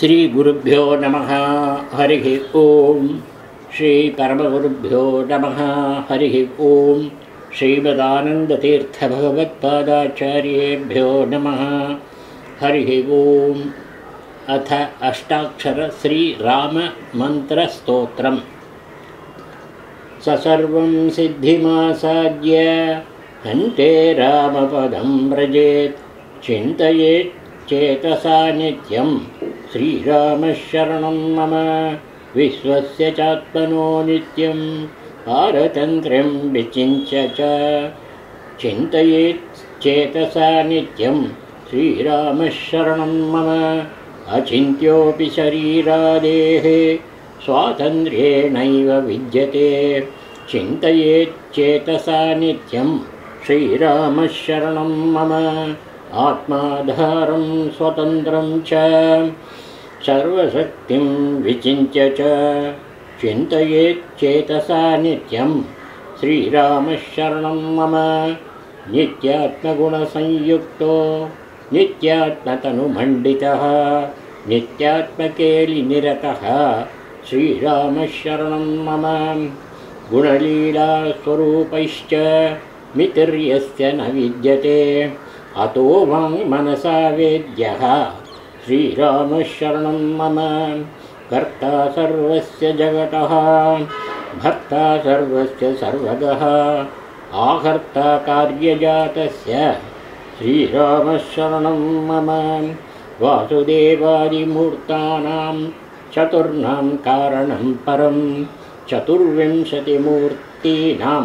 श्रीगुरुभ्यो नमः। हरिः ओम। श्री परमगुरुभ्यो नमः। हरिः ओम। श्रीमदानन्दतीर्थभगवत्पादाचार्येभ्यो नमः। हरिः ओम। अथ अष्टाक्षर श्रीराममन्त्रस्तोत्रम्। सर्वं सिद्धिमासाद्य हन्ते रामपदं व्रजेत् चिन्तयेत् चेतसा नित्यं श्रीरामशरणं मम। विश्वस्य चात्मनो नित्यं पारतन्त्र्यं विचिन्त्य च चिन्तयेत् चेतसा नित्यं श्रीरामशरणं मम। अचिन्त्योऽपि शरीरादेः स्वातन्त्र्येणैव विद्यते चिन्तयेत् चेतसा नित्यं श्रीरामशरणं मम। आत्माधारं स्वतन्त्रं च सर्वशक्तिं विचिन्त्य च चिन्तयेत् चेतसा नित्यं श्रीरामशरणं मम। नित्यात्मगुणसंयुक्तो नित्यात्मतनुमण्डितः नित्यात्मकेलिनिरतः श्रीरामशरणं मम। गुणलीलास्वरूपैश्च मितिर्यस्य न विद्यते अतो वाङ्मनसा वेद्यः श्रीरामशरणं मम। कर्ता सर्वस्य जगतः भर्ता सर्वस्य सर्वगः आहर्ता कार्यजातस्य श्रीरामशरणं मम। वासुदेवादिमूर्तानां चतुर्णां कारणं परं चतुर्विंशतिमूर्तीनां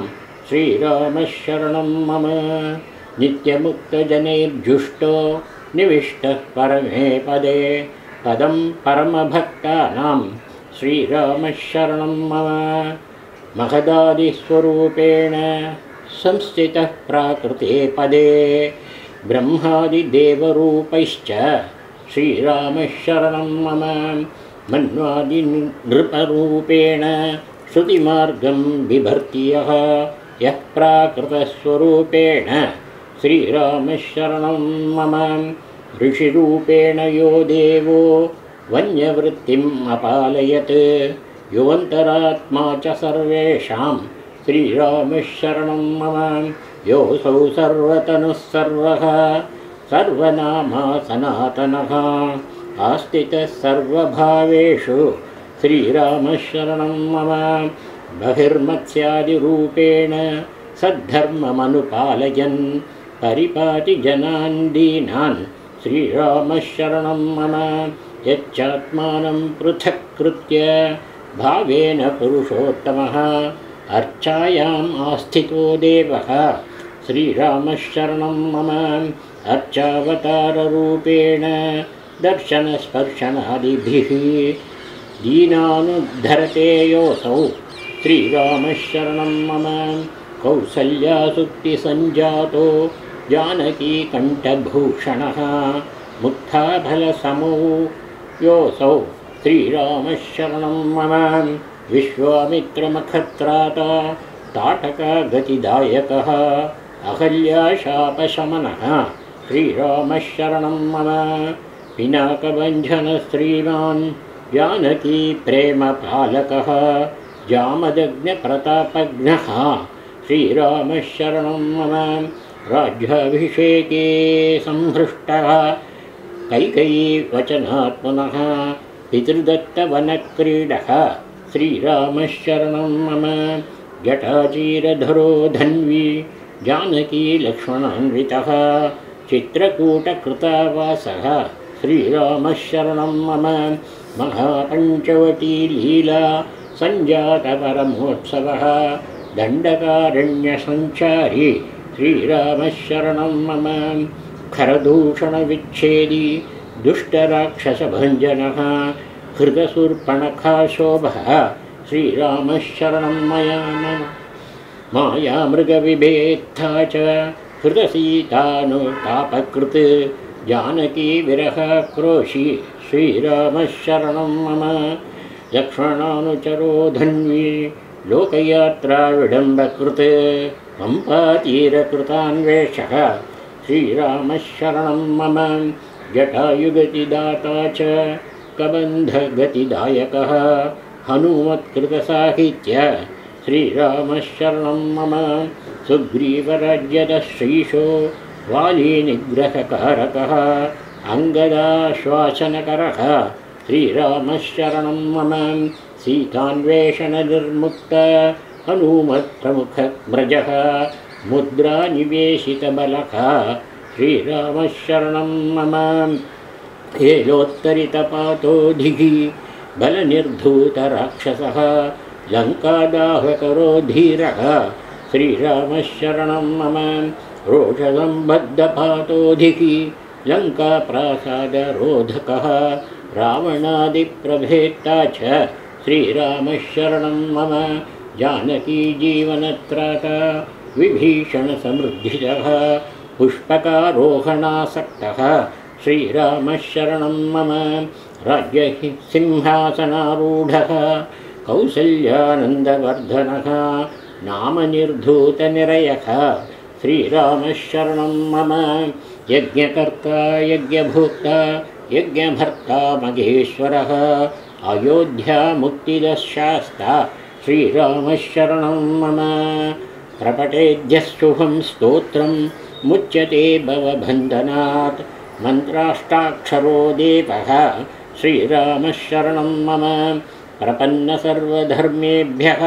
श्रीरामशरणं मम। नित्यमुक्तजनैर्जुष्टो निविष्टः परमे पदे पदं परमभक्तानां श्रीरामशरणं मम। महदादिस्वरूपेण संस्थितः प्राकृते पदे ब्रह्मादिदेवरूपैश्च श्रीरामशरणं मम। मन्वादिनृपरूपेण श्रुतिमार्गं बिभर्ति यः प्राकृतस्वरूपेण श्रीरामशरणं मम। ऋषिरूपेण यो देवो वन्यवृत्तिम् अपालयत् योऽन्तरात्मा च सर्वेषां श्रीरामशरणं मम। योऽसौ सर्वतनुः सर्वः सर्वनामा सनातनः आस्थितः सर्वभावेषु श्रीरामशरणं मम। बहिर्मत्स्यादिरूपेण सद्धर्ममनुपालयन् परिपाति जनान् दीनान् श्रीरामशरणं मम। यच्चात्मानं पृथक् कृत्य भावेन पुरुषोत्तमः अर्चायाम् आस्थितो देवः श्रीरामशरणं मम। अर्चावताररूपेण दर्शनस्पर्शनादिभिः दीनानुद्धरते योऽसौ श्रीरामशरणं मम। कौसल्यासुक्तिसञ्जातो जानकीकण्ठभूषणः मुक्ताफलसमो योऽसौ श्रीरामशरणं मम। विश्वामित्रमखत्राता ताटकगतिदायकः अहल्याशापशमनः श्रीरामशरणं मम। पिनाकभञ्जनश्रीमान् जानकी प्रेमपालकः जामदग्नप्रतापघ्नः श्रीरामशरणं मम। राज्याभिषेके संहृष्टः कैकेयी वचनात्मनः पितृदत्तवनक्रीडः श्रीरामशरणं मम। जटाचीरधरो धन्वी जानकी लक्ष्मणान्वितः चित्रकूटकृतावासः श्रीरामशरणं मम। महापञ्चवटी लीला सञ्जातपरमोत्सवः दण्डकारण्यसञ्चारी श्रीरामशरणं मम। खरदूषणविच्छेदी दुष्टराक्षसभञ्जनः हृदशूर्पणखाशोभः श्रीरामशरणं मया मम। मायामृगविभेत्था च हृदसीतानुतापकृत् जानकी विरहक्रोशी श्रीरामशरणं मम। लक्ष्मणानुचरो धन्वी लोकयात्रा विडम्बकृत् पम्पातीरकृतान्वेषः श्रीरामशरणं मम। जटायुगतिदाता च दुःखबन्धगतिदायकः हनुमत्कृतसाहित्य श्रीरामशरणं मम सुग्रीवराज्यतः श्रीशो वालीनिग्रहकारकः अङ्गदाश्वासनकरः श्रीरामशरणं मम सीतान्वेषणनिर्मुक्त हनुमत्प्रमुखव्रजः मुद्रानिवेशितबलः श्रीरामशरणं मम हेलोत्तरितपातोधिः बलनिर्धूतराक्षसः लङ्कादाहकरो धीरः श्रीरामशरणं मम रोषसम्बद्धपातोधिः लङ्काप्रासादरोधकः रावणादिप्रभेत्ता च श्रीरामशरणं मम जानकीजीवनत्राता विभीषणसमृद्धितः पुष्पकारोहणासक्तः श्रीरामशरणं मम राज्यसिंहासनारूढः कौसल्यानन्दवर्धनः नामनिर्धूतनिरयः श्रीरामशरणं मम यज्ञकर्ता यज्ञभोक्ता यज्ञभर्ता महेश्वरः अयोध्यामुक्तिदशास्ता श्रीरामशरणं मम प्रपठेद्यः शुभं स्तोत्रं मुच्यते भवबन्धनात् मन्त्राष्टाक्षरो देवः श्रीरामशरणं मम प्रपन्नसर्वधर्मेभ्यः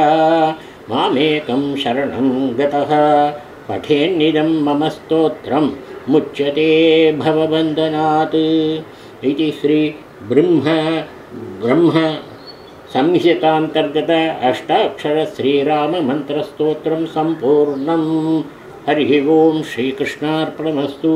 मामेकं शरणं गतः पठेन्निदं मम स्तोत्रं मुच्यते भवबन्धनात् इति ब्रह्म संहितान्तर्गत अष्टाक्षर श्रीराममन्त्रस्तोत्रं सम्पूर्णं। हरिः ओं श्रीकृष्णार्पणमस्तु।